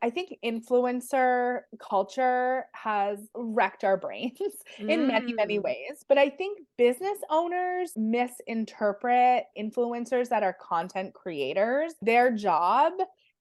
I think influencer culture has wrecked our brains in many, many Mm, ways. But I think business owners misinterpret influencers that are content creators. Their job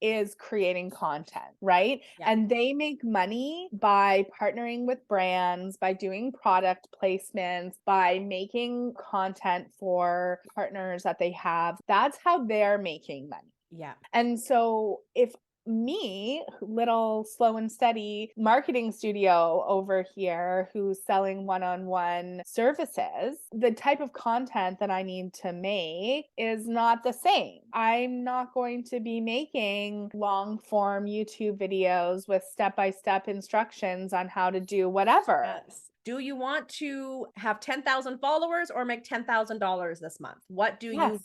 is creating content, right? yeah. And they make money by partnering with brands, by doing product placements, by making content for partners that they have. That's how they're making money. Yeah. And so if me, little slow and steady marketing studio over here who's selling one-on-one services, the type of content that I need to make is not the same. I'm not going to be making long form YouTube videos with step-by-step instructions on how to do whatever. Yes. Do you want to have 10,000 followers or make $10,000 this month? What do Yes. you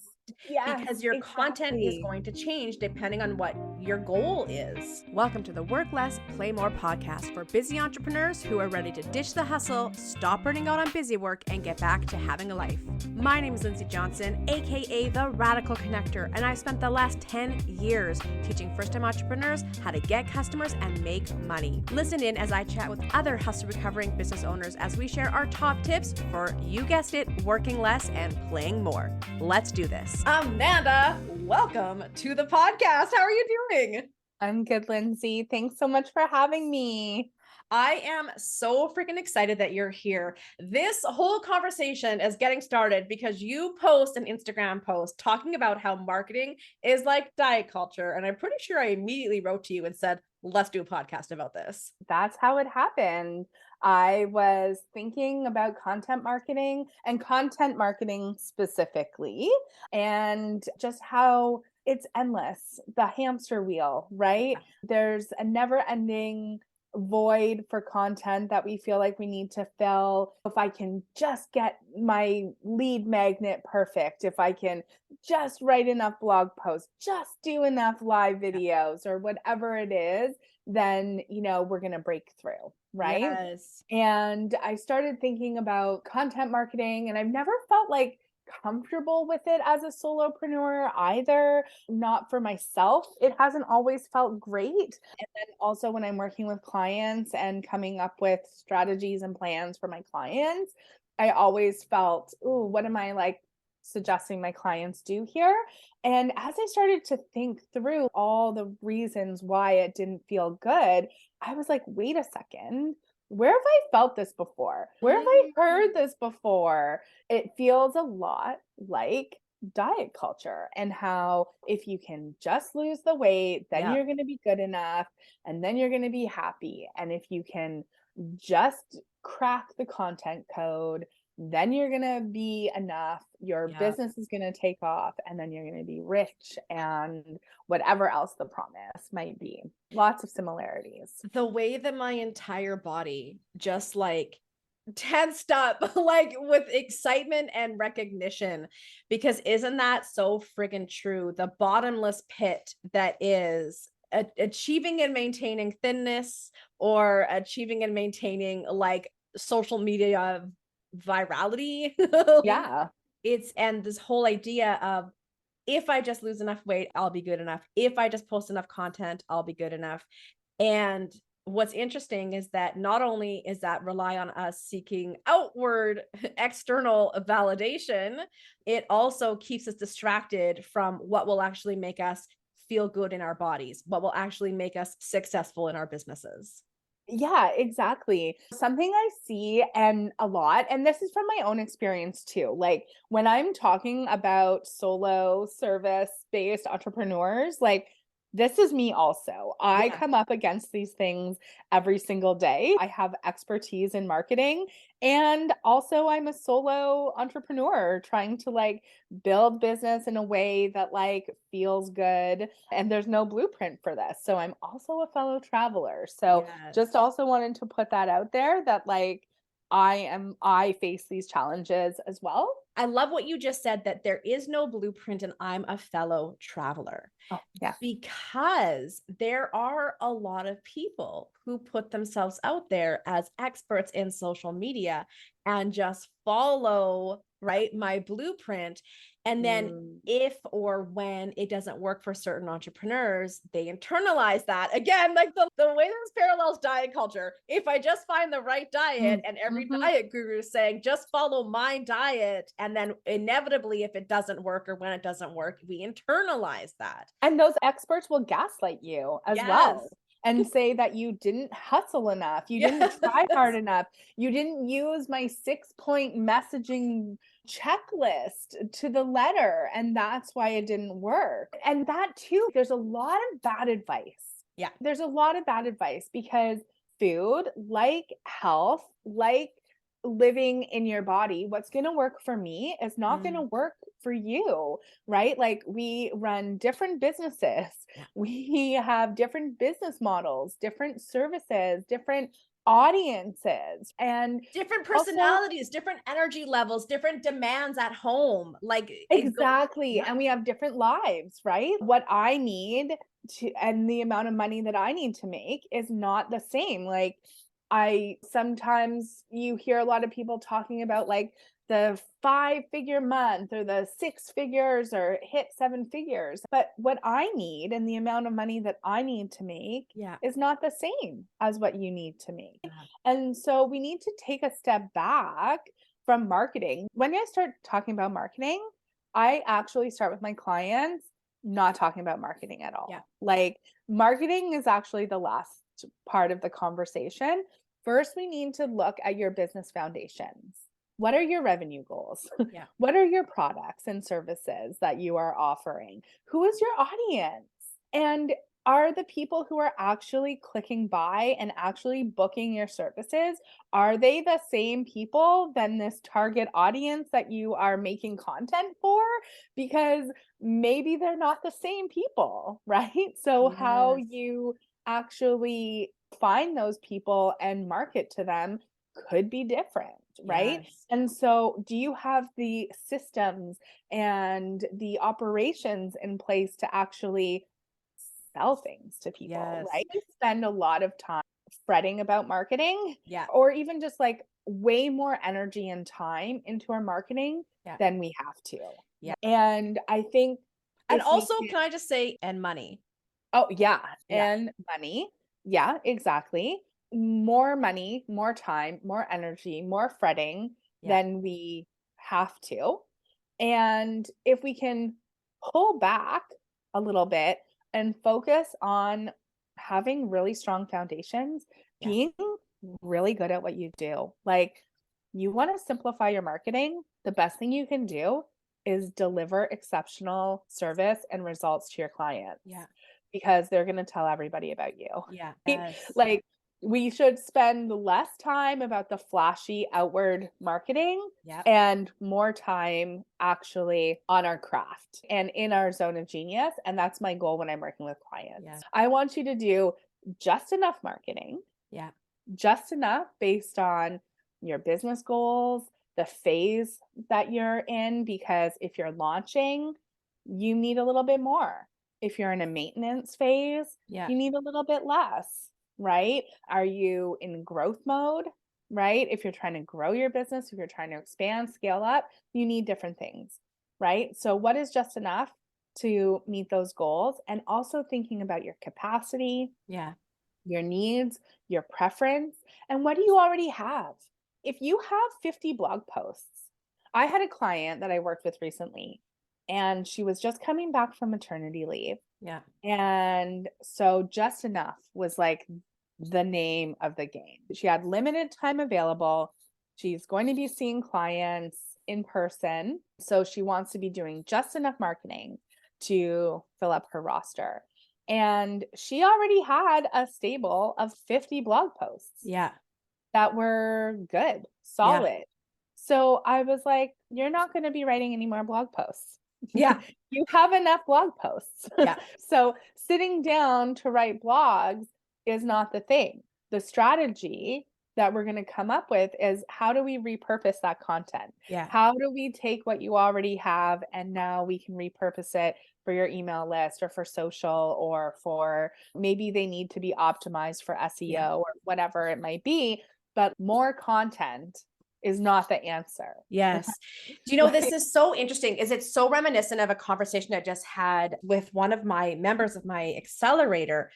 Yes, because your content is exactly. going to change depending on what your goal is. Welcome to the Work Less, Play More podcast for busy entrepreneurs who are ready to ditch the hustle, stop burning out on busy work, and get back to having a life. My name is Lindsay Johnson, aka The Radical Connector, and I've spent the last 10 years teaching first-time entrepreneurs how to get customers and make money. Listen in as I chat with other hustle-recovering business owners as we share our top tips for, you guessed it, working less and playing more. Let's do this. Amanda, welcome to the podcast. How are you doing? I'm good, Lindsay. Thanks so much for having me. I am so freaking excited that you're here. This whole conversation is getting started because you post an Instagram post talking about how marketing is like diet culture. And I'm pretty sure I immediately wrote to you and said, let's do a podcast about this. That's how it happened. I was thinking about content marketing and content marketing specifically, and just how it's endless, the hamster wheel, right? There's a never ending void for content that we feel like we need to fill. If I can just get my lead magnet perfect, if I can just write enough blog posts, just do enough live videos or whatever it is, then, we're going to break through, right? Yes. And I started thinking about content marketing, and I've never felt like comfortable with it as a solopreneur either. Not for myself. It hasn't always felt great. And then also when I'm working with clients and coming up with strategies and plans for my clients, I always felt, ooh, what am I like suggesting my clients do here? And as I started to think through all the reasons why it didn't feel good, I was like, wait a second. Where have I felt this before? Where have I heard this before? It feels a lot like diet culture and how if you can just lose the weight, then Yeah. you're going to be good enough and then you're going to be happy. And if you can just crack the content code, then you're going to be enough. Your Yeah. business is going to take off and then you're going to be rich and whatever else the promise might be. Lots of similarities. The way that my entire body just like tensed up like with excitement and recognition, because isn't that so friggin' true? The bottomless pit that is achieving and maintaining thinness, or achieving and maintaining like social media virality. Yeah. It's and this whole idea of, if I just lose enough weight, I'll be good enough. If I just post enough content, I'll be good enough. And what's interesting is that not only is that rely on us seeking outward external validation, it also keeps us distracted from what will actually make us feel good in our bodies, what will actually make us successful in our businesses. Yeah, exactly. Something I see and a lot, and this is from my own experience too. Like when I'm talking about solo service based entrepreneurs, like this is me also. I Yeah. come up against these things every single day. I have expertise in marketing and also I'm a solo entrepreneur trying to like build business in a way that like feels good and there's no blueprint for this. So I'm also a fellow traveler. So just Yes. also wanted to put that out there that like I face these challenges as well. I love what you just said, that there is no blueprint and I'm a fellow traveler, Oh, yeah. because there are a lot of people who put themselves out there as experts in social media and just follow right? My blueprint. And then Mm. if or when it doesn't work for certain entrepreneurs, they internalize that. Again, like the way this parallels diet culture. If I just find the right diet, Mm. and every Mhm. diet guru is saying, just follow my diet. And then inevitably, if it doesn't work or when it doesn't work, we internalize that. And those experts will gaslight you as Yes. well and say that you didn't hustle enough, you didn't try hard Yes. enough, you didn't use my 6-point messaging checklist to the letter, and that's why it didn't work. And that too, there's a lot of bad advice. Yeah. There's a lot of bad advice because food, like health, like living in your body, what's going to work for me is not going to Mm. work for you, right? Like we run different businesses. Yeah. We have different business models, different services, different audiences, and Different also personalities, different energy levels, different demands at home. Like it goes, exactly. yeah. And we have different lives, right? What I need to, and the amount of money that I need to make is not the same. Like, I sometimes you hear a lot of people talking about like the 5-figure month or the 6 figures or hit 7 figures. But what I need and the amount of money that I need to make Yeah. is not the same as what you need to make. Yeah. And so we need to take a step back from marketing. When I start talking about marketing, I actually start with my clients not talking about marketing at all. Yeah. Like marketing is actually the last part of the conversation. First, we need to look at your business foundations. What are your revenue goals? Yeah. What are your products and services that you are offering? Who is your audience? And are the people who are actually clicking buy and actually booking your services, are they the same people than this target audience that you are making content for? Because maybe they're not the same people, right? So how Yes. you actually find those people and market to them could be different, right? Yes. And so do you have the systems and the operations in place to actually sell things to people, Yes. right? We spend a lot of time fretting about marketing Yeah. or even just like way more energy and time into our marketing Yeah. than we have to. Yeah. And I think And if we also, can, can I just say, and money? oh yeah, Yeah. and money. Yeah, exactly. More money, more time, more energy, more fretting Yeah. than we have to. And if we can pull back a little bit and focus on having really strong foundations, Yeah. being really good at what you do. Like you want to simplify your marketing, the best thing you can do is deliver exceptional service and results to your clients Yeah. because they're going to tell everybody about you. Yeah. Right? Yes. Like we should spend less time about the flashy outward marketing Yeah. and more time actually on our craft and in our zone of genius. And that's my goal when I'm working with clients. Yeah. I want you to do just enough marketing, Yeah. just enough based on your business goals, the phase that you're in, because if you're launching, you need a little bit more. If you're in a maintenance phase, Yeah. you need a little bit less, right? Are you in growth mode, right? If you're trying to grow your business, if you're trying to expand, scale up, you need different things, right? So, what is just enough to meet those goals? And also thinking about your capacity, Yeah. your needs, your preference, and what do you already have? If you have 50 blog posts, I had a client that I worked with recently, and she was just coming back from maternity leave. Yeah. And so just enough was like the name of the game. She had limited time available. She's going to be seeing clients in person. So she wants to be doing just enough marketing to fill up her roster. And she already had a stable of 50 blog posts Yeah. that were good, Yeah. solid. So I was like, you're not going to be writing any more blog posts. Yeah. You have enough blog posts. Yeah. So sitting down to write blogs is not the thing. The strategy that we're going to come up with is how do we repurpose that content? Yeah. How do we take what you already have and now we can repurpose it for your email list or for social or for maybe they need to be optimized for SEO Yeah. or whatever it might be, but more content is not the answer. Yes. Do you know, this is so interesting. Is it so reminiscent of a conversation I just had with one of my members of my accelerator,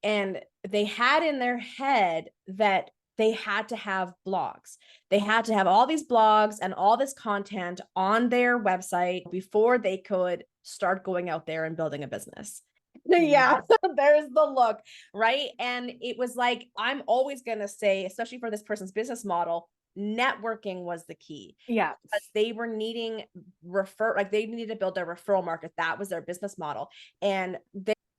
and they had in their head that they had to have blogs. They had to have all these blogs and all this content on their website before they could start going out there and building a business. Yeah, there's the look, right? And it was like, I'm always going to say, especially for this person's business model, networking was the key. Yeah. Because they were needing they needed to build their referral market. That was their business model. And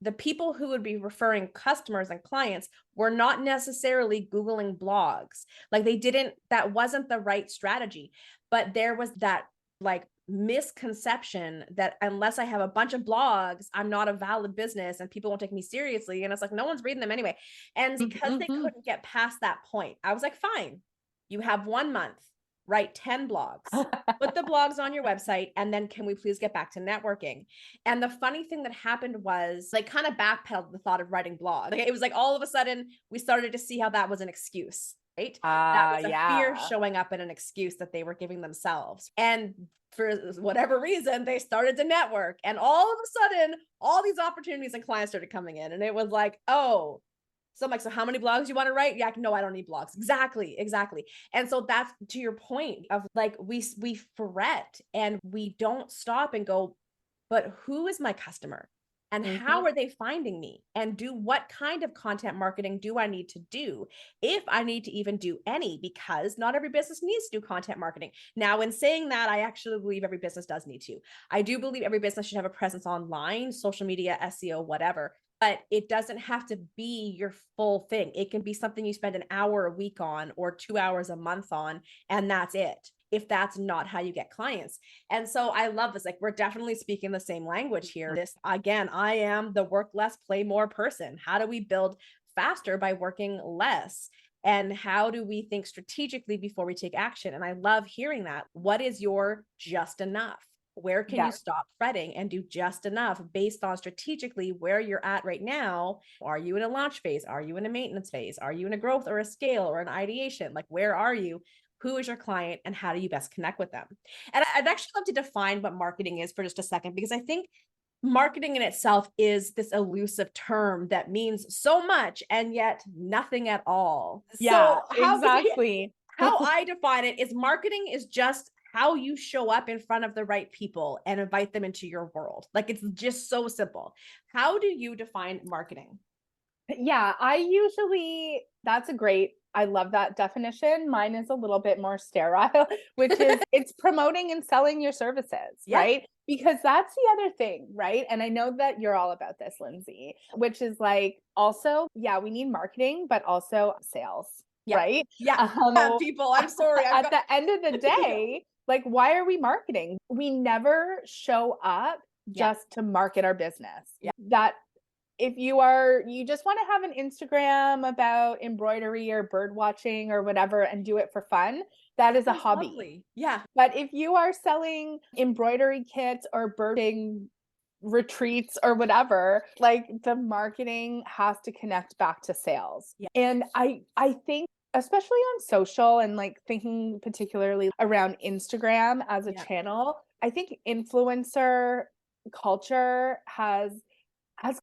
the people who would be referring customers and clients were not necessarily Googling blogs. Like that wasn't the right strategy. But there was that like misconception that unless I have a bunch of blogs, I'm not a valid business and people won't take me seriously. And it's like, no one's reading them anyway. And because they couldn't get past that point, I was like, fine, you have 1 month, write 10 blogs, put the blogs on your website, and then can we please get back to networking? And the funny thing that happened was like kind of backpedaled the thought of writing blogs. Like, it was like all of a sudden we started to see how that was an excuse, right? That was a fear showing up in an excuse that they were giving themselves. And for whatever reason, they started to network. And all of a sudden, all these opportunities and clients started coming in. And it was like, oh, so I'm like, so how many blogs you want to write? Yeah, no, I don't need blogs. Exactly. And so that's to your point of like, we fret and we don't stop and go, but who is my customer? And how are they finding me? And what kind of content marketing do I need to do, if I need to even do any? Because not every business needs to do content marketing. Now, in saying that, I actually believe every business does need to. I do believe every business should have a presence online, social media, SEO, whatever. But it doesn't have to be your full thing. It can be something you spend an hour a week on or 2 hours a month on, and that's it, if that's not how you get clients. And so I love this. Like, we're definitely speaking the same language here. This, again, I am the work less, play more person. How do we build faster by working less? And how do we think strategically before we take action? And I love hearing that. What is your just enough? Where can you stop fretting and do just enough based on strategically where you're at right now? Are you in a launch phase? Are you in a maintenance phase? Are you in a growth or a scale or an ideation? Like, where are you? Who is your client and how do you best connect with them? And I'd actually love to define what marketing is for just a second, because I think marketing in itself is this elusive term that means so much and yet nothing at all. Yeah, so exactly. How I define it is marketing is just how you show up in front of the right people and invite them into your world. Like, it's just so simple. How do you define marketing? Yeah, that's I love that definition. Mine is a little bit more sterile, which is it's promoting and selling your services, right? Because that's the other thing, right? And I know that you're all about this, Lindsay, which is like, also, yeah, we need marketing, but also sales, right? People, I'm sorry. At the end of the day, like, why are we marketing? We never show up just to market our business. That if you just want to have an Instagram about embroidery or bird watching or whatever and do it for fun, that is a hobby. Lovely. Yeah. But if you are selling embroidery kits or birding retreats or whatever, like, the marketing has to connect back to sales. And I think, especially on social, and like thinking particularly around Instagram as a channel, I think influencer culture has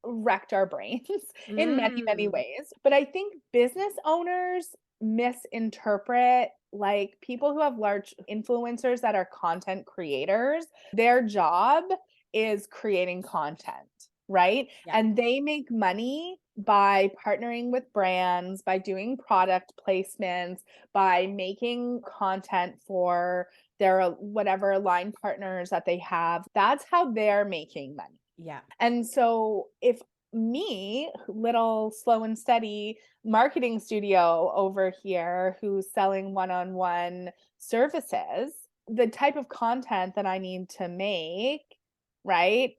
wrecked our brains in many ways. But I think business owners misinterpret, like, people who have large influencers that are content creators, their job is creating content, right? And they make money by partnering with brands, by doing product placements, by making content for their whatever line partners that they have. That's how they're making money. And so if me, little slow and steady marketing studio over here who's selling one-on-one services, the type of content that I need to make, right,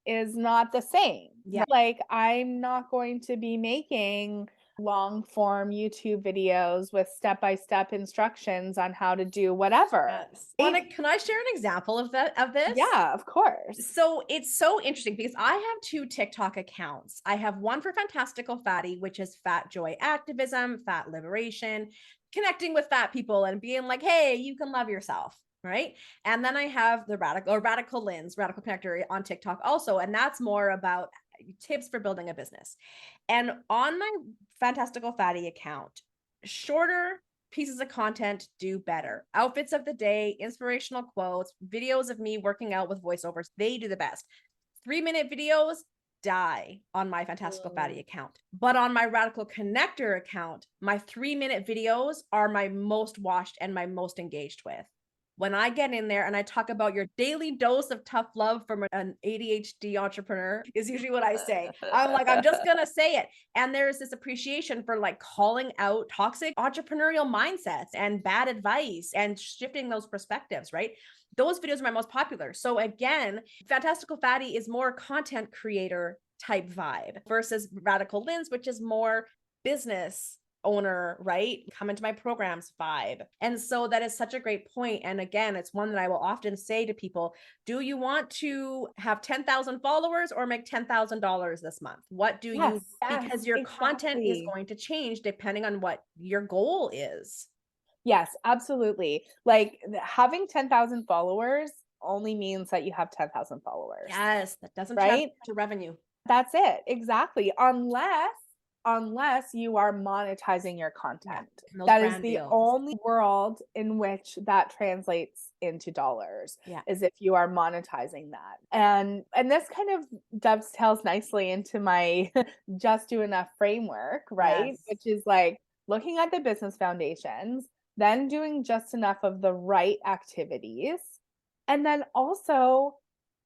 is not the same. Like, I'm not going to be making long form YouTube videos with step-by-step instructions on how to do whatever. Yes. Can I share an example of this? Yeah, of course. So it's so interesting because I have 2 TikTok accounts. I have one for Fantastical Fatty, which is fat joy activism, fat liberation, connecting with fat people and being like, hey, you can love yourself. Right. And then I have the radical lens, radical connector on TikTok also. And that's more about tips for building a business. And on my Fantastical Fatty account, shorter pieces of content do better. Outfits of the day, inspirational quotes, videos of me working out with voiceovers, they do the best. 3-minute videos die on my Fantastical Fatty account. But on my Radical Connector account, my 3-minute videos are my most watched and my most engaged with. When I get in there and I talk about your daily dose of tough love from an ADHD entrepreneur is usually what I say. I'm like, I'm just going to say it. And there's this appreciation for like calling out toxic entrepreneurial mindsets and bad advice and shifting those perspectives, right? Those videos are my most popular. So again, Fantastical Fatty is more content creator type vibe versus Radical Lens, which is more business owner, right? Come into my programs vibe. And so that is such a great point. And again, it's one that I will often say to people, do you want to have 10,000 followers or make $10,000 this month? What do you, because your content is going to change depending on what your goal is. Yes, absolutely. Like having 10,000 followers only means that you have 10,000 followers. Yes, that doesn't right? translate to revenue. That's it. Exactly. Unless you are monetizing your content. That is the only world in which that translates into dollars, is if you are monetizing that. And this kind of dovetails nicely into my just do enough framework, right? Yes. Which is like looking at the business foundations, then doing just enough of the right activities. And then also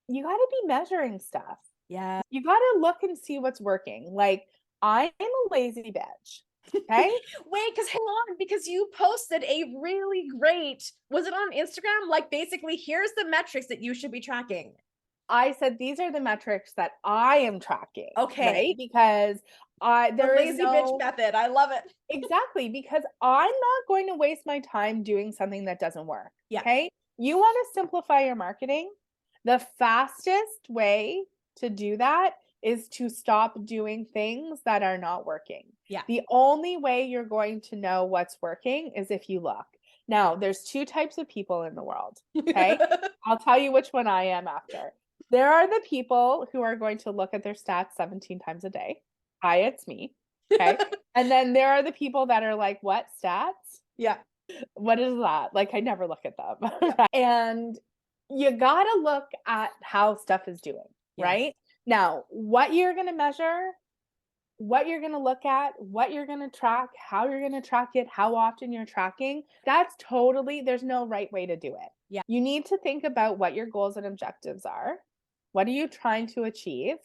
you got to be measuring stuff. Yeah. You got to look and see what's working. Like, I'm a lazy bitch. Okay. Wait, because hang on, because you posted a really great, was it on Instagram? Like basically, here's the metrics that you should be tracking. I said, these are the metrics that I am tracking. Okay. Right? Because there the is lazy bitch method. I love it. Exactly. Because I'm not going to waste my time doing something that doesn't work. Yeah. Okay. You want to simplify your marketing. The fastest way to do that is to stop doing things that are not working. Yeah. The only way you're going to know what's working is if you look. Now, there's 2 types of people in the world. Okay. I'll tell you which one I am after. There are the people who are going to look at their stats 17 times a day. Hi, it's me. Okay. And then there are the people that are like, what stats? Yeah. What is that? Like, I never look at them. Yeah. And you got to look at how stuff is doing, right? Now, what you're going to measure, what you're going to look at, what you're going to track, how you're going to track it, how often you're tracking, that's totally, there's no right way to do it. Yeah. You need to think about what your goals and objectives are. What are you trying to achieve?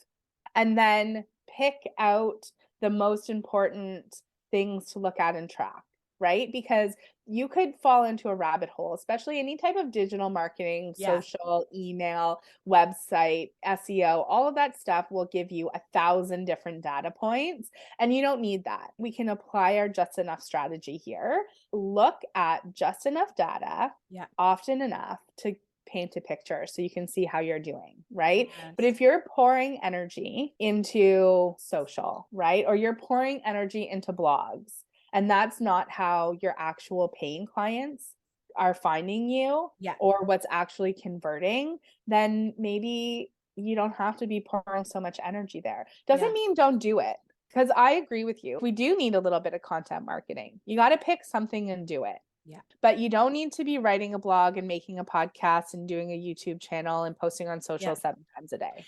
And then pick out the most important things to look at and track, right? Because you could fall into a rabbit hole, especially any type of digital marketing, social, email, website, SEO, all of that stuff will give you 1,000 different data points. And you don't need that. We can apply our just enough strategy here. Look at just enough data often enough to paint a picture so you can see how you're doing, right? Yes. But if you're pouring energy into social, right? Or you're pouring energy into blogs, and that's not how your actual paying clients are finding you or what's actually converting, then maybe you don't have to be pouring so much energy there. Doesn't mean don't do it. Because I agree with you. We do need a little bit of content marketing. You got to pick something and do it. Yeah. But you don't need to be writing a blog and making a podcast and doing a YouTube channel and posting on social 7 times a day.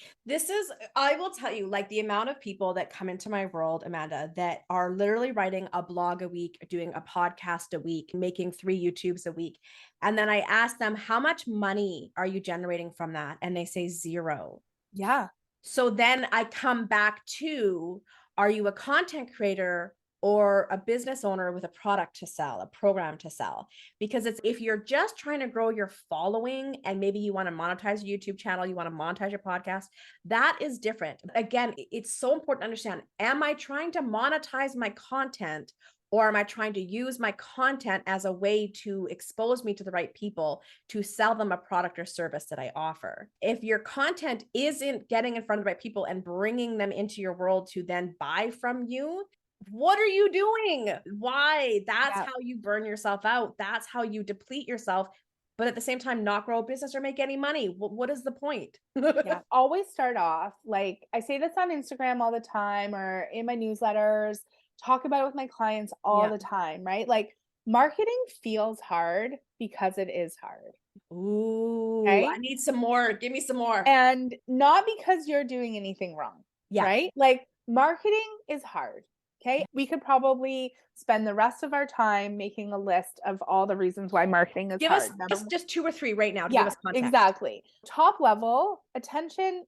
I will tell you, like the amount of people that come into my world, Amanda, that are literally writing a blog a week, doing a podcast a week, making 3 YouTubes a week. And then I ask them, how much money are you generating from that? And they say 0. Yeah. So then I come back to, are you a content creator or a business owner with a product to sell, a program to sell. Because if you're just trying to grow your following and maybe you want to monetize your YouTube channel, you want to monetize your podcast, that is different. Again, it's so important to understand, am I trying to monetize my content, or am I trying to use my content as a way to expose me to the right people to sell them a product or service that I offer? If your content isn't getting in front of the right people and bringing them into your world to then buy from you, what are you doing? Why? That's how you burn yourself out. That's how you deplete yourself. But at the same time, not grow a business or make any money. What is the point? Yeah. Always start off, like I say this on Instagram all the time or in my newsletters, talk about it with my clients all the time, right? Like marketing feels hard because it is hard. Ooh, Okay. I need some more. Give me some more. And not because you're doing anything wrong. Right? Like marketing is hard. Okay. We could probably spend the rest of our time making a list of all the reasons why marketing is Give hard. us just 2 or 3 right now to give us context. Exactly. Top level attention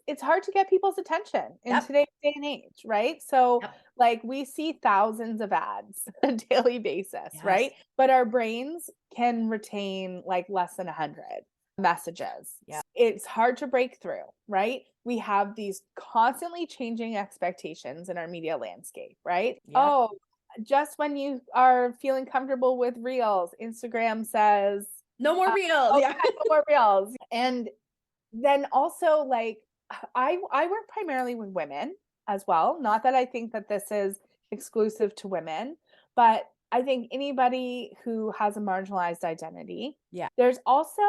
it's hard to get people's attention in today's day and age, right? So like we see thousands of ads on a daily basis, right? But our brains can retain like less than 100 messages. It's hard to break through, right? We have these constantly changing expectations in our media landscape, right? Oh, just when you are feeling comfortable with reels, Instagram says no more reels. no more reels. And then also like I work primarily with women as well. Not that I think that this is exclusive to women, but I think anybody who has a marginalized identity, there's also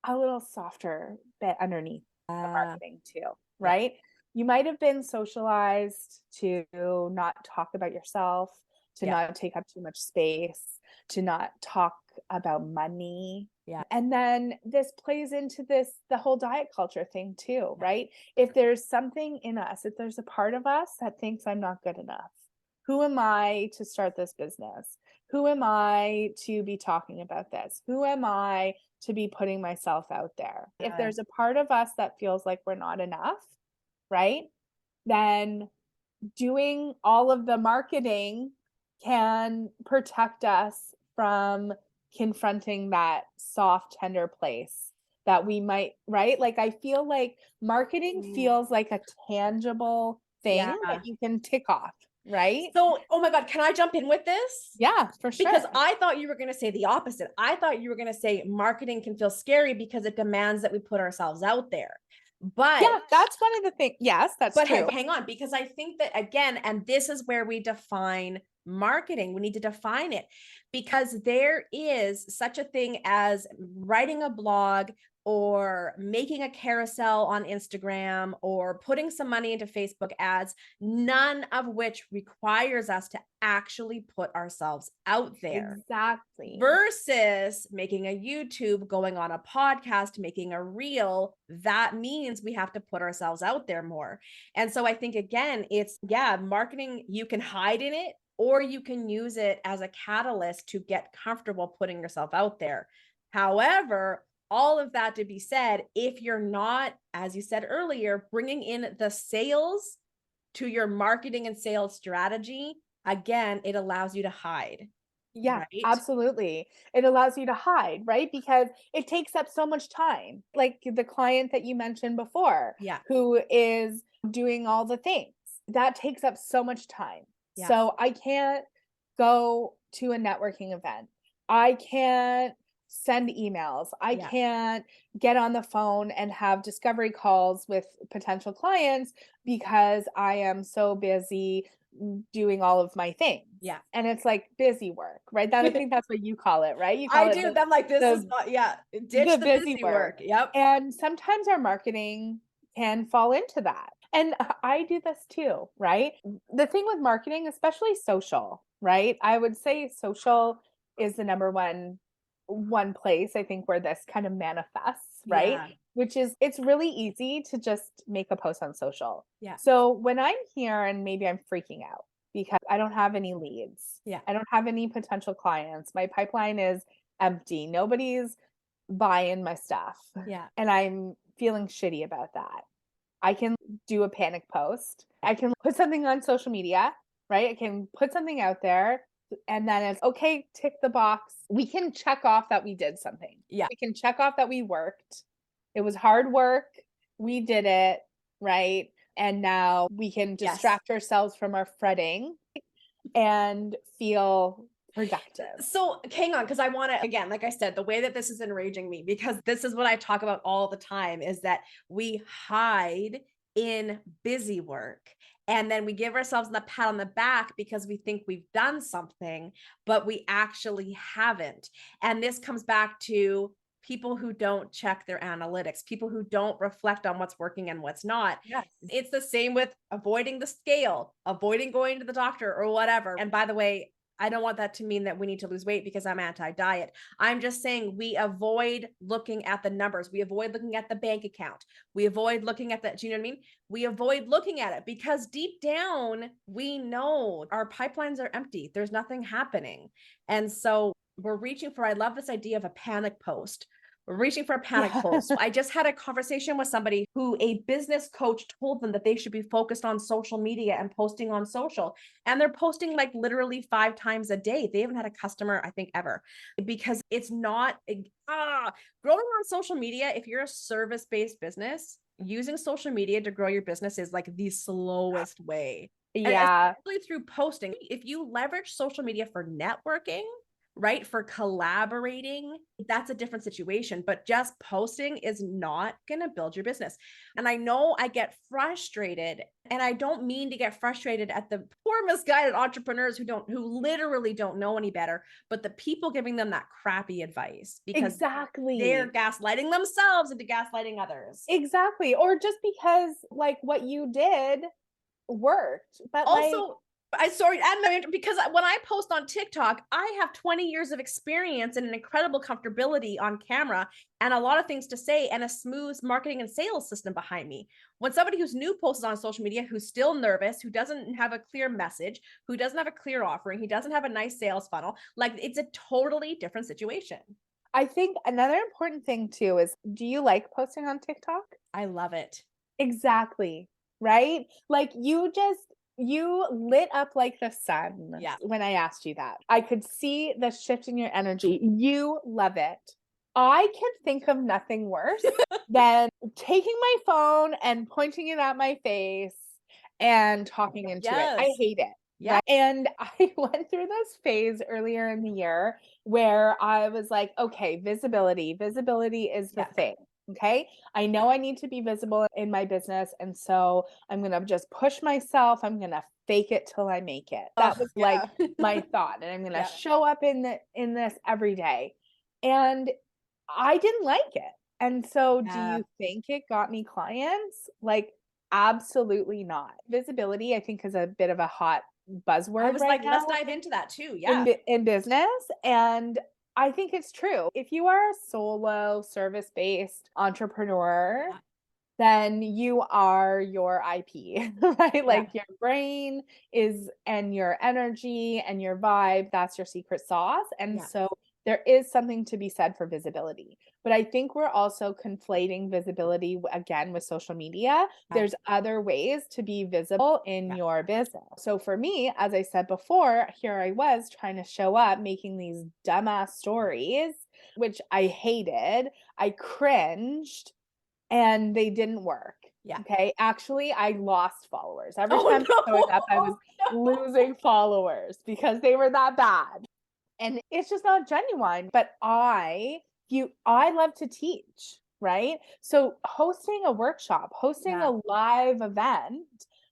a little softer bit underneath the marketing too, right? You might have been socialized to not talk about yourself, to not take up too much space, to not talk about money. And then this plays into the whole diet culture thing too, right? If there's something in us, if there's a part of us that thinks I'm not good enough, who am I to start this business? Who am I to be talking about this? Who am I to be putting myself out there? If there's a part of us that feels like we're not enough, right? Then doing all of the marketing can protect us from confronting that soft, tender place that we might, right? Like I feel like marketing feels like a tangible thing that you can tick off, right? So, oh my God, can I jump in with this? Yeah, for sure. Because I thought you were going to say the opposite. I thought you were going to say marketing can feel scary because it demands that we put ourselves out there. But yeah, that's one of the things. Yes, that's true. But hang on, because I think that again, and this is where we define marketing. We need to define it because there is such a thing as writing a blog or making a carousel on Instagram or putting some money into Facebook ads, none of which requires us to actually put ourselves out there. Exactly. Versus making a YouTube, going on a podcast, making a reel, that means we have to put ourselves out there more. And so I think, again, it's, marketing, you can hide in it or you can use it as a catalyst to get comfortable putting yourself out there. However, all of that to be said, if you're not, as you said earlier, bringing in the sales to your marketing and sales strategy, again, it allows you to hide. Yeah, right? Absolutely. It allows you to hide, right? Because it takes up so much time. Like the client that you mentioned before, who is doing all the things, that takes up so much time. So I can't go to a networking event. I can't send emails. I can't get on the phone and have discovery calls with potential clients because I am so busy doing all of my things. And it's like busy work, right? I think that's what you call it, right? You call I do. I'm like, this is not, ditch the busy work. Yep. And sometimes our marketing can fall into that. And I do this too, right? The thing with marketing, especially social, right? I would say social is the number one place I think where this kind of manifests, right? Which is, it's really easy to just make a post on social. So when I'm here and maybe I'm freaking out because I don't have any leads. I don't have any potential clients. My pipeline is empty. Nobody's buying my stuff. And I'm feeling shitty about that. I can do a panic post. I can put something on social media right? I can put something out there and then it's okay, tick the box. We can check off that we did something. Yeah. We can check off that we worked. It was hard work. We did it, right? And now we can distract ourselves from our fretting and feel productive. So hang on, because I want to, again, like I said, the way that this is enraging me, because this is what I talk about all the time, is that we hide in busy work. And then we give ourselves the pat on the back because we think we've done something, but we actually haven't. And this comes back to people who don't check their analytics, people who don't reflect on what's working and what's not. Yes. It's the same with avoiding the scale, avoiding going to the doctor or whatever. And by the way, I don't want that to mean that we need to lose weight because I'm anti-diet. I'm just saying we avoid looking at the numbers. We avoid looking at the bank account. We avoid looking at that. Do you know what I mean? We avoid looking at it because deep down, we know our pipelines are empty. There's nothing happening. And so we're reaching for, I love this idea of a panic post. We're reaching for a panic post. I just had a conversation with somebody who a business coach told them that they should be focused on social media and posting on social. And they're posting like literally 5 times a day. They haven't had a customer, I think, ever, because it's not growing on social media. If you're a service-based business, using social media to grow your business is like the slowest way. Yeah. Especially through posting. If you leverage social media for networking, right, for collaborating, that's a different situation, but just posting is not going to build your business. And I know I get frustrated, and I don't mean to get frustrated at the poor misguided entrepreneurs who literally don't know any better, but the people giving them that crappy advice because they're gaslighting themselves into gaslighting others. Exactly. Or just because like what you did worked, but also, because when I post on TikTok, I have 20 years of experience and an incredible comfortability on camera and a lot of things to say and a smooth marketing and sales system behind me. When somebody who's new posts on social media, who's still nervous, who doesn't have a clear message, who doesn't have a clear offering, he doesn't have a nice sales funnel, like it's a totally different situation. I think another important thing too is, do you like posting on TikTok? I love it. Exactly. Right? Like you lit up like the sun. Yeah. When I asked you that. I could see the shift in your energy. You love it. I can think of nothing worse than taking my phone and pointing it at my face and talking into it. I hate it. Yeah. Right? And I went through this phase earlier in the year where I was like, okay, visibility is the thing. Okay. I know I need to be visible in my business. And so I'm going to just push myself. I'm going to fake it till I make it. That was like my thought. And I'm going to show up in this every day. And I didn't like it. And so do you think it got me clients? Like, absolutely not. Visibility, I think, is a bit of a hot buzzword. I was like, let's dive into that too. Yeah. In business. And I think it's true. If you are a solo service-based entrepreneur, then you are your IP, right? Like your brain and your energy and your vibe, that's your secret sauce. And so there is something to be said for visibility. But I think we're also conflating visibility again with social media. There's other ways to be visible in your business. So for me, as I said before, here I was trying to show up, making these dumbass stories, which I hated. I cringed and they didn't work. Yeah. Okay. Actually, I lost followers. Every time I showed up, I was losing followers because they were that bad. And it's just not genuine. But I love to teach, right? So hosting a workshop, hosting a live event,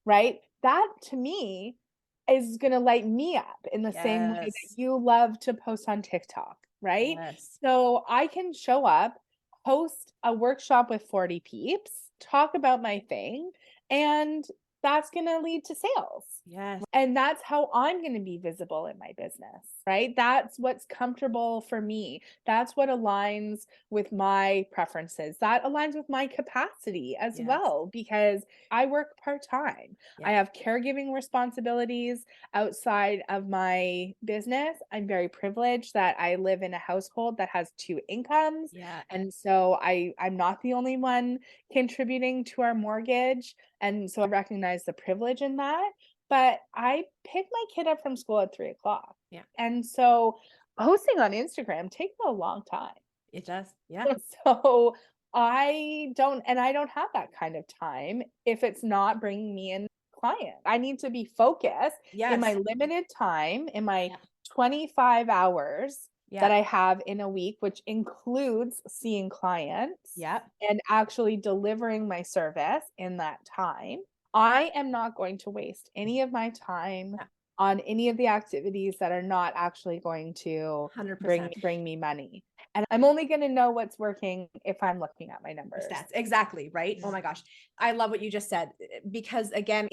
right? That to me is going to light me up in the same way that you love to post on TikTok, right? So I can show up, host a workshop with 40 peeps, talk about my thing, and that's going to lead to sales. Yes. And that's how I'm going to be visible in my business, right? That's what's comfortable for me. That's what aligns with my preferences. That aligns with my capacity as well, because I work part-time. I have caregiving responsibilities outside of my business. I'm very privileged that I live in a household that has 2 incomes. And so I'm not the only one contributing to our mortgage. And so I recognize the privilege in that. but I pick my kid up from school at 3 o'clock. Yeah. And so posting on Instagram takes a long time. It does. Yeah. So I don't have that kind of time if it's not bringing me in client. I need to be focused in my Yes. limited time, in my Yeah. 25 hours that Yeah. I have in a week, which includes seeing clients Yeah. and actually delivering my service in that time. I am not going to waste any of my time Yeah. on any of the activities that are not actually going to 100%. bring me money. And I'm only going to know what's working if I'm looking at my numbers. Stats. Exactly. Right. Oh my gosh. I love what you just said, because again,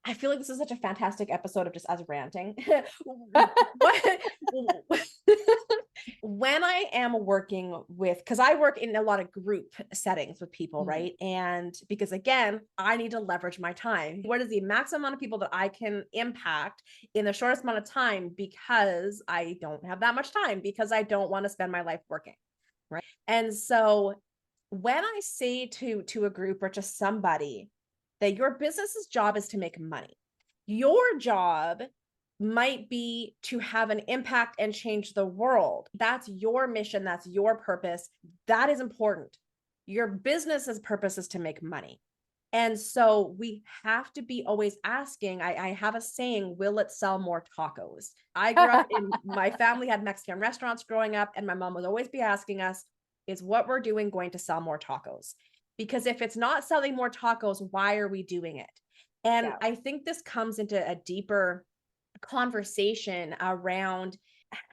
I feel like this is such a fantastic episode of just us ranting. When I am working with, because I work in a lot of group settings with people, right? And because again, I need to leverage my time. What is the maximum amount of people that I can impact in the shortest amount of time, because I don't have that much time, because I don't want to spend my life working, right? And so when I say to a group or to somebody that your business's job is to make money, your job might be to have an impact and change the world. That's your mission. That's your purpose. That is important. Your business's purpose is to make money. And so we have to be always asking. I have a saying, will it sell more tacos? I grew up in, my family had Mexican restaurants growing up, and my mom would always be asking us, is what we're doing going to sell more tacos? Because if it's not selling more tacos, why are we doing it? And I think this comes into a deeper conversation around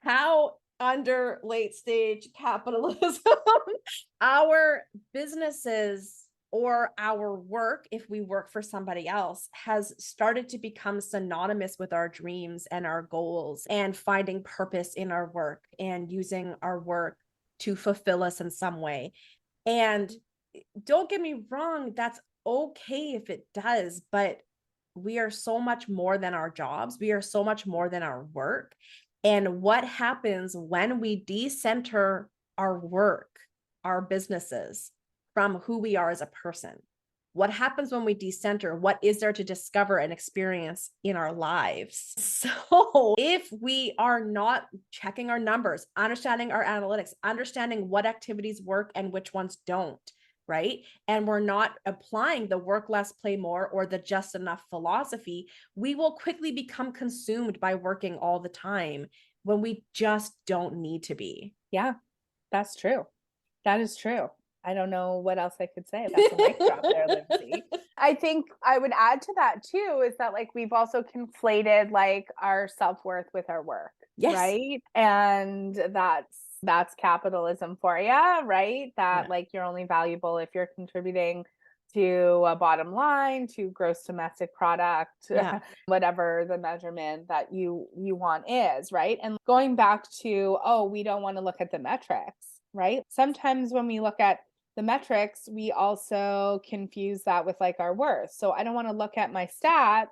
how under late stage capitalism our businesses or our work, if we work for somebody else, has started to become synonymous with our dreams and our goals, and finding purpose in our work and using our work to fulfill us in some way. And don't get me wrong, that's okay if it does, but we are so much more than our jobs. We are so much more than our work. And what happens when we decenter our work, our businesses, from who we are as a person? What happens when we decenter? What is there to discover and experience in our lives? So if we are not checking our numbers, understanding our analytics, understanding what activities work and which ones don't, right? And we're not applying the work less, play more, or the just enough philosophy, we will quickly become consumed by working all the time when we just don't need to be. Yeah, that's true. That is true. I don't know what else I could say. That's a mic drop there, Lindsay. I think I would add to that too, is that like we've also conflated like our self-worth with our work. Yes. Right. And that's capitalism for you, right? That like you're only valuable if you're contributing to a bottom line, to gross domestic product, whatever the measurement that you want is, right? And going back to, oh, we don't want to look at the metrics, right? Sometimes when we look at the metrics, we also confuse that with like our worth. So I don't want to look at my stats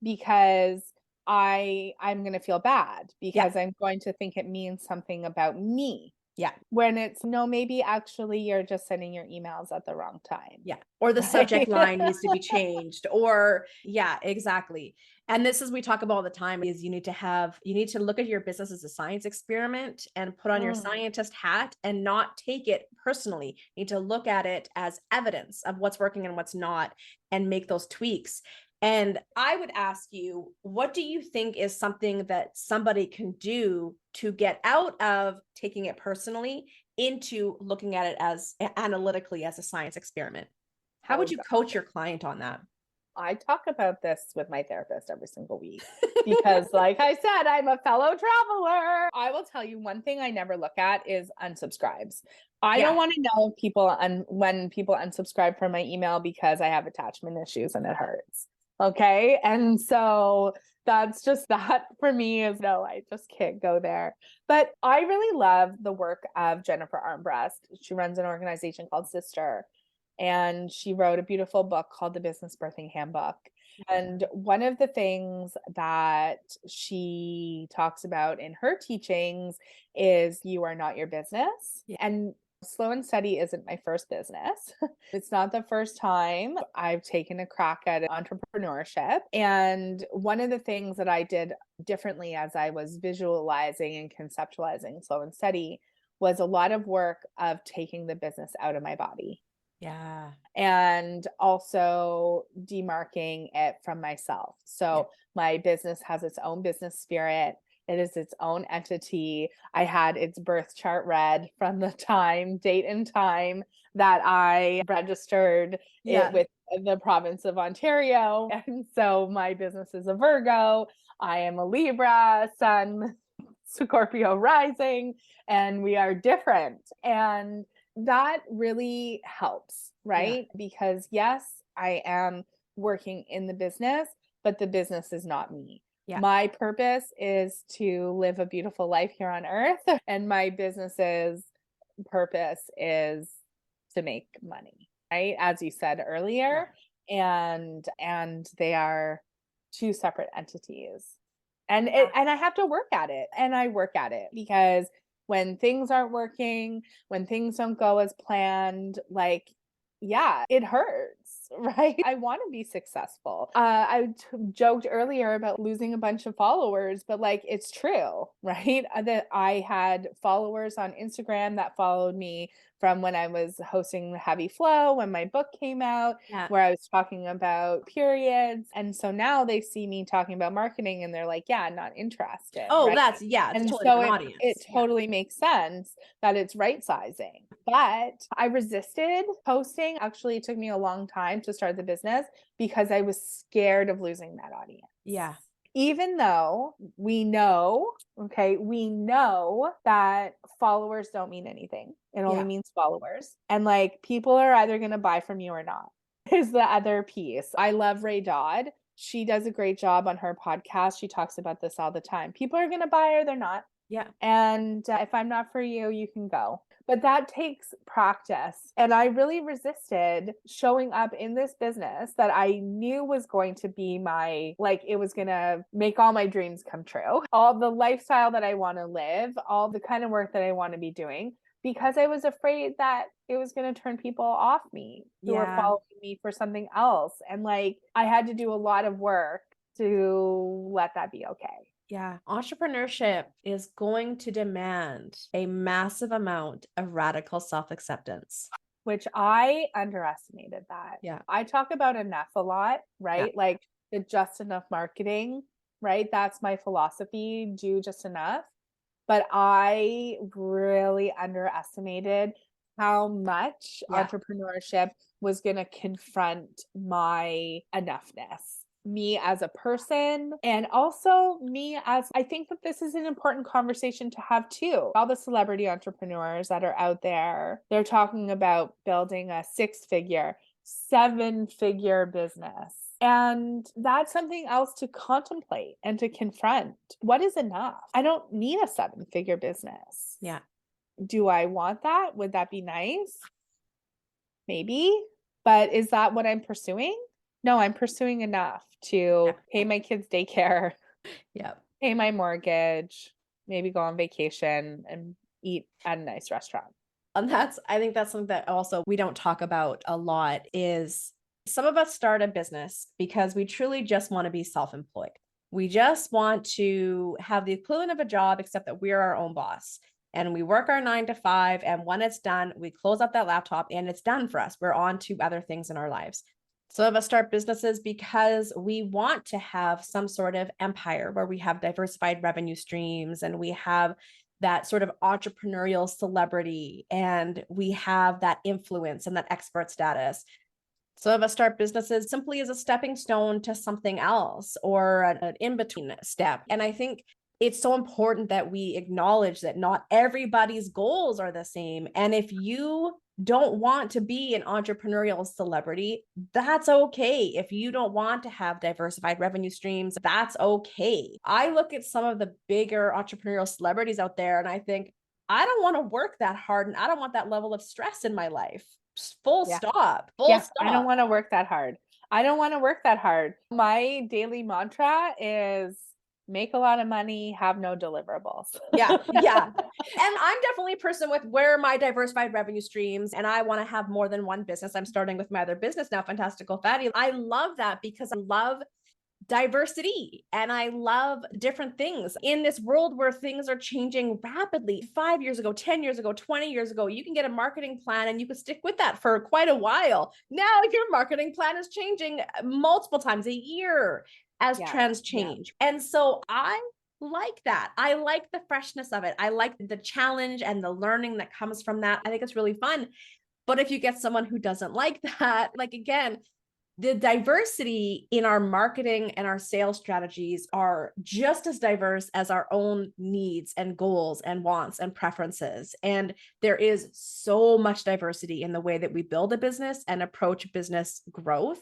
because I'm going to feel bad, because I'm going to think it means something about me. Yeah. When it's no, maybe actually you're just sending your emails at the wrong time. Yeah. Or the subject line needs to be changed, or exactly. And this is, we talk about all the time, is you need to look at your business as a science experiment and put on your scientist hat and not take it personally. You need to look at it as evidence of what's working and what's not, and make those tweaks. And I would ask you, what do you think is something that somebody can do to get out of taking it personally into looking at it as analytically as a science experiment? How would you coach your client on that? I talk about this with my therapist every single week because, like I said, I'm a fellow traveler. I will tell you, one thing I never look at is unsubscribes. I don't want to know if when people unsubscribe from my email because I have attachment issues and it hurts. Okay. And so that's just, that for me is no, I just can't go there. But I really love the work of Jennifer Armbrust. She runs an organization called Sister, and she wrote a beautiful book called The Business Birthing Handbook. And one of the things that she talks about in her teachings is you are not your business. And Slow and Steady isn't my first business. It's not the first time I've taken a crack at entrepreneurship. And one of the things that I did differently as I was visualizing and conceptualizing Slow and Steady was a lot of work of taking the business out of my body. Yeah. And also demarking it from myself. So my business has its own business spirit. It is its own entity. I had its birth chart read from the date and time that I registered it with the province of Ontario. And so my business is a Virgo. I am a Libra, Sun, Scorpio rising, and we are different. And that really helps, right? Because yes, I am working in the business, but the business is not me. My purpose is to live a beautiful life here on earth, and my business's purpose is to make money, right? As you said earlier. And they are two separate entities. And I have to work at it, and I work at it because when things aren't working, when things don't go as planned, like, it hurts, right? I want to be successful. I joked earlier about losing a bunch of followers, but like, it's true, right? That I had followers on Instagram that followed me from when I was hosting Heavy Flow, when my book came out, where I was talking about periods. And so now they see me talking about marketing and they're like, not interested. Oh, right? it's And totally so different audience. It totally makes sense that it's right sizing. But I resisted posting. Actually, it took me a long time to start the business because I was scared of losing that audience. Yeah. Even though we know that followers don't mean anything. It only means followers. And like, people are either going to buy from you or not, is the other piece. I love Ray Dodd. She does a great job on her podcast. She talks about this all the time. People are going to buy or they're not. Yeah. And if I'm not for you, you can go. But that takes practice. And I really resisted showing up in this business that I knew was going to be it was going to make all my dreams come true. All the lifestyle that I want to live, all the kind of work that I want to be doing, because I was afraid that it was going to turn people off me who were following me for something else. And like, I had to do a lot of work to let that be okay. Yeah. Entrepreneurship is going to demand a massive amount of radical self-acceptance. Which I underestimated that. Yeah. I talk about enough a lot, right? Like the just enough marketing, right? That's my philosophy, do just enough. But I really underestimated how much entrepreneurship was going to confront my enoughness. Me as a person, and also me as, I think that this is an important conversation to have too. All the celebrity entrepreneurs that are out there, they're talking about building a 6-figure, 7-figure business. And that's something else to contemplate and to confront. What is enough? I don't need a 7-figure business. Yeah. Do I want that? Would that be nice? Maybe. But is that what I'm pursuing? No, I'm pursuing enough to pay my kids' daycare, pay my mortgage, maybe go on vacation and eat at a nice restaurant. And I think that's something that also we don't talk about a lot is some of us start a business because we truly just want to be self-employed. We just want to have the equivalent of a job, except that we are our own boss. And we work our 9 to 5. And when it's done, we close up that laptop and it's done for us. We're on to other things in our lives. Some of us start businesses because we want to have some sort of empire where we have diversified revenue streams and we have that sort of entrepreneurial celebrity and we have that influence and that expert status. Some of us start businesses simply as a stepping stone to something else or an in-between step. And I think it's so important that we acknowledge that not everybody's goals are the same. And if you don't want to be an entrepreneurial celebrity, that's okay. If you don't want to have diversified revenue streams, that's okay. I look at some of the bigger entrepreneurial celebrities out there and I think, I don't want to work that hard and I don't want that level of stress in my life. Full stop. Full stop. I don't want to work that hard. I don't want to work that hard. My daily mantra is make a lot of money, have no deliverables. Yeah. And I'm definitely a person with where are my diversified revenue streams, and I want to have more than one business. I'm starting with my other business now, Fantastical Fatty. I love that because I love diversity and I love different things in this world where things are changing rapidly. 5 years ago, 10 years ago, 20 years ago, you can get a marketing plan and you could stick with that for quite a while. Now your marketing plan is changing multiple times a year as trends change. And so I like that. I like the freshness of it. I like the challenge and the learning that comes from that. I think it's really fun. But if you get someone who doesn't like that, like again, the diversity in our marketing and our sales strategies are just as diverse as our own needs and goals and wants and preferences. And there is so much diversity in the way that we build a business and approach business growth.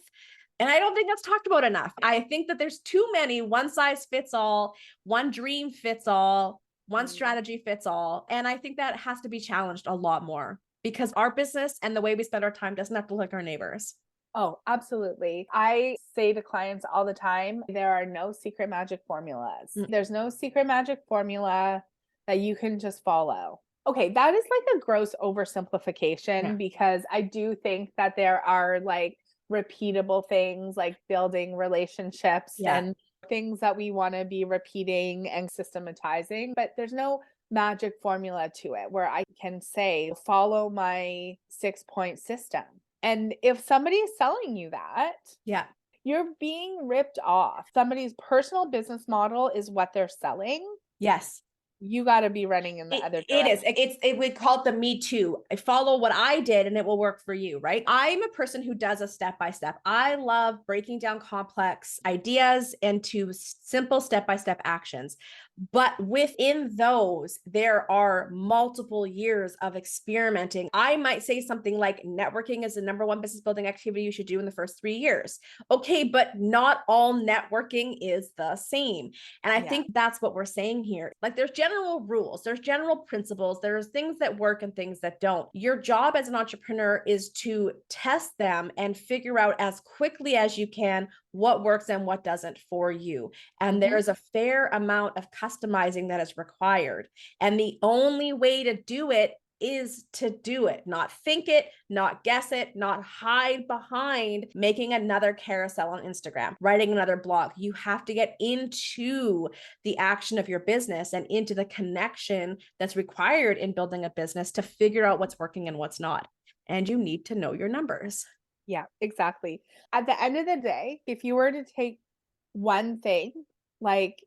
And I don't think that's talked about enough. I think that there's too many one size fits all, one dream fits all, one strategy fits all. And I think that has to be challenged a lot more because our business and the way we spend our time doesn't have to look like our neighbors. Oh, absolutely. I say to clients all the time, there are no secret magic formulas. There's no secret magic formula that you can just follow. Okay, that is like a gross oversimplification because I do think that there are like repeatable things like building relationships and things that we want to be repeating and systematizing, but there's no magic formula to it where I can say, follow my 6-point system. And if somebody is selling you that, you're being ripped off. Somebody's personal business model is what they're selling. Yes. You got to be running in the other direction. It is. We call it the me too. I follow what I did and it will work for you, right? I'm a person who does a step-by-step. I love breaking down complex ideas into simple step-by-step actions. But within those, there are multiple years of experimenting. I might say something like networking is the number one business building activity you should do in the first 3 years. Okay, but not all networking is the same. And I think that's what we're saying here. Like there's general rules, there's general principles, there's things that work and things that don't. Your job as an entrepreneur is to test them and figure out as quickly as you can what works and what doesn't for you. And there is a fair amount of customizing that is required. And the only way to do it is to do it, not think it, not guess it, not hide behind making another carousel on Instagram, writing another blog. You have to get into the action of your business and into the connection that's required in building a business to figure out what's working and what's not. And you need to know your numbers. Yeah, exactly. At the end of the day, if you were to take one thing, like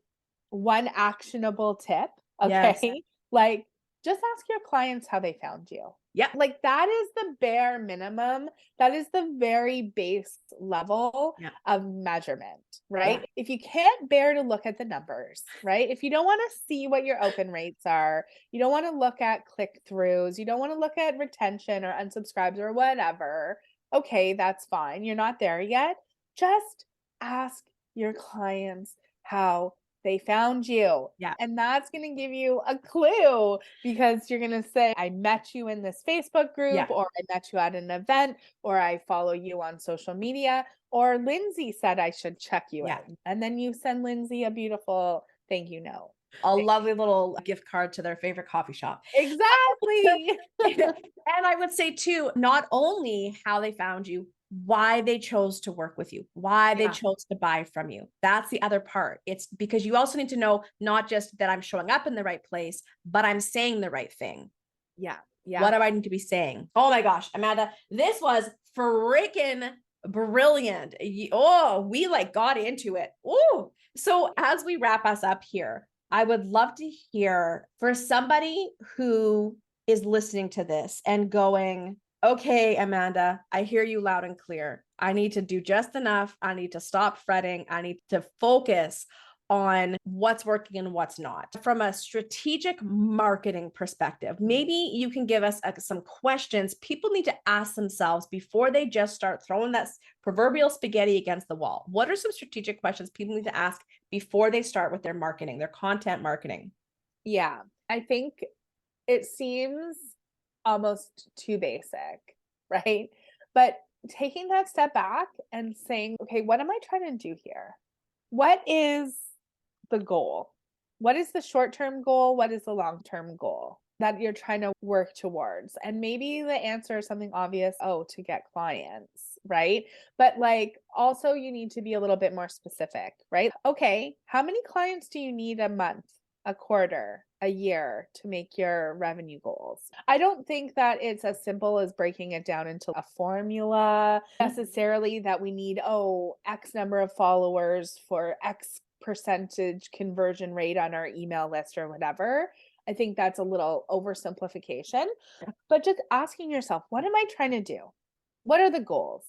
one actionable tip, like just ask your clients how they found you. Yeah. Like that is the bare minimum. That is the very base level of measurement, right? Yeah. If you can't bear to look at the numbers, right? If you don't want to see what your open rates are, you don't want to look at click-throughs, you don't want to look at retention or unsubscribes or whatever, okay, that's fine. You're not there yet. Just ask your clients how they found you. Yeah. And that's going to give you a clue because you're going to say, I met you in this Facebook group, or I met you at an event, or I follow you on social media, or Lindsay said I should check you out. And then you send Lindsay a beautiful thank you note. A lovely little gift card to their favorite coffee shop. Exactly. And I would say too, not only how they found you, why they chose to work with you, why they chose to buy from you. That's the other part. It's because you also need to know not just that I'm showing up in the right place, but I'm saying the right thing. Yeah. What do I need to be saying? Oh my gosh, Amanda, this was freaking brilliant. Oh, we like got into it. Oh, so as we wrap us up here, I would love to hear for somebody who is listening to this and going, okay, Amanda, I hear you loud and clear. I need to do just enough. I need to stop fretting. I need to focus on what's working and what's not. From a strategic marketing perspective, maybe you can give us some questions people need to ask themselves before they just start throwing that proverbial spaghetti against the wall. What are some strategic questions people need to ask before they start with their marketing, their content marketing? Yeah, I think it seems almost too basic, right? But taking that step back and saying, okay, what am I trying to do here? What is the goal? What is the short-term goal? What is the long-term goal that you're trying to work towards? And maybe the answer is something obvious, oh, to get clients, right? But like also you need to be a little bit more specific, right? Okay, how many clients do you need a month, a quarter, a year to make your revenue goals? I don't think that it's as simple as breaking it down into a formula necessarily that we need, oh, X number of followers for X percentage conversion rate on our email list or whatever. I think that's a little oversimplification, but just asking yourself, what am I trying to do? What are the goals?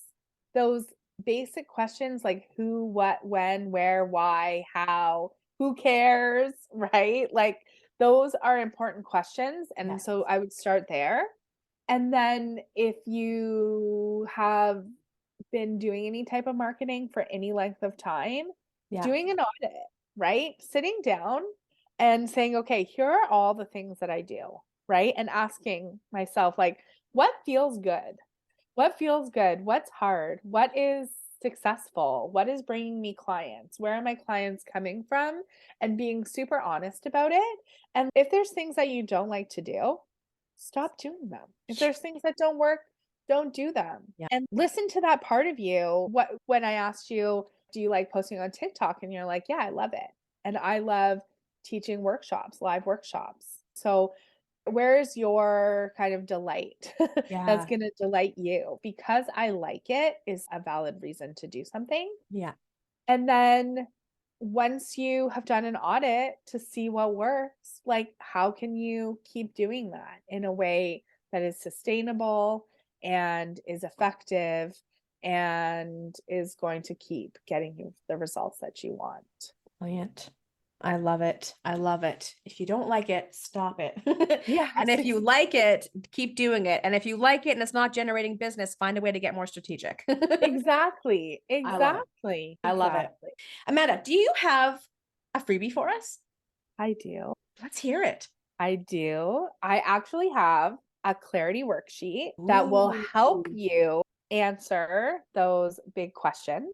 Those basic questions like who, what, when, where, why, how, who cares, right? Like those are important questions. And so I would start there. And then if you have been doing any type of marketing for any length of time, doing an audit, right? Sitting down and saying, okay, here are all the things that I do, right? And asking myself, like, what feels good? What feels good? What's hard? What is successful? What is bringing me clients? Where are my clients coming from? And being super honest about it. And if there's things that you don't like to do, stop doing them. If there's things that don't work, don't do them. Yeah. And listen to that part of you. What when I asked you, do you like posting on TikTok? And you're like, yeah, I love it. And I love teaching workshops, live workshops. So where's your kind of delight that's going to delight you? Because I like it is a valid reason to do something. Yeah. And then once you have done an audit to see what works, like how can you keep doing that in a way that is sustainable and is effective and is going to keep getting you the results that you want? Brilliant. I love it. I love it. If you don't like it, stop it. Yeah. And if you like it, keep doing it. And if you like it and it's not generating business, find a way to get more strategic. Exactly. Exactly. I love it. Amanda, do you have a freebie for us? I do. Let's hear it. I do. I actually have a clarity worksheet that will help you answer those big questions,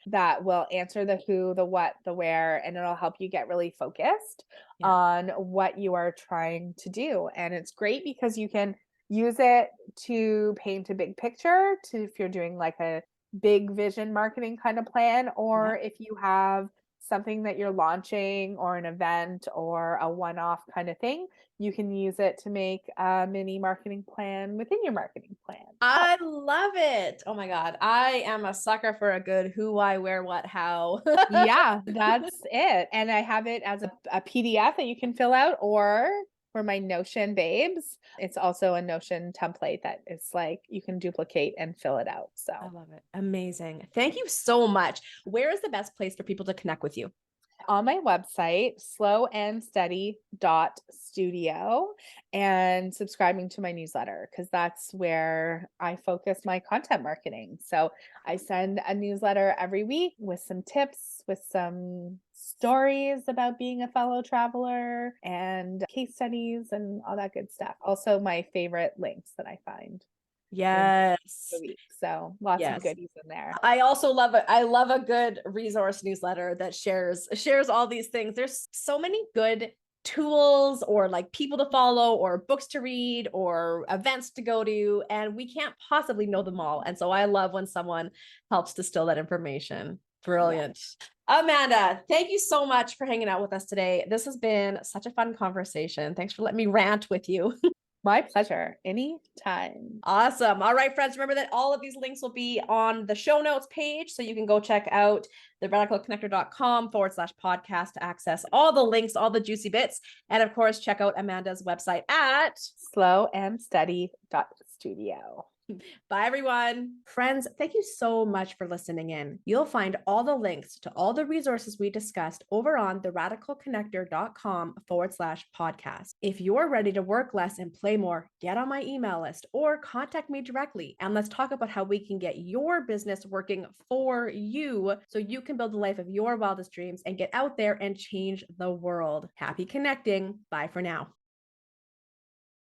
that will answer the who, the what, the where, and it'll help you get really focused on what you are trying to do. And it's great because you can use it to paint a big picture, to if you're doing like a big vision marketing kind of plan, or if you have something that you're launching or an event or a one-off kind of thing, you can use it to make a mini marketing plan within your marketing plan. I love it. Oh my God. I am a sucker for a good who, why, where, what, how. Yeah, that's it. And I have it as a PDF that you can fill out, or for my Notion babes, it's also a Notion template that it's like you can duplicate and fill it out. So I love it. Amazing. Thank you so much. Where is the best place for people to connect with you? on my website, slowandsteady.studio, and subscribing to my newsletter, because that's where I focus my content marketing. So I send a newsletter every week with some tips, with some stories about being a fellow traveler and case studies and all that good stuff. Also my favorite links that I find. Yes. So lots of goodies in there. I also love it. I love a good resource newsletter that shares all these things. There's so many good tools or like people to follow or books to read or events to go to, and we can't possibly know them all. And so I love when someone helps distill that information. Brilliant. Yeah. Amanda, thank you so much for hanging out with us today. This has been such a fun conversation. Thanks for letting me rant with you. My pleasure. Anytime. Awesome. All right, friends, remember that all of these links will be on the show notes page. So you can go check out theradicalconnector.com/podcast to access all the links, all the juicy bits. And of course, check out Amanda's website at slowandsteady.studio. Bye, everyone. Friends, thank you so much for listening in. You'll find all the links to all the resources we discussed over on theradicalconnector.com/podcast. If you're ready to work less and play more, get on my email list or contact me directly. And let's talk about how we can get your business working for you so you can build the life of your wildest dreams and get out there and change the world. Happy connecting. Bye for now.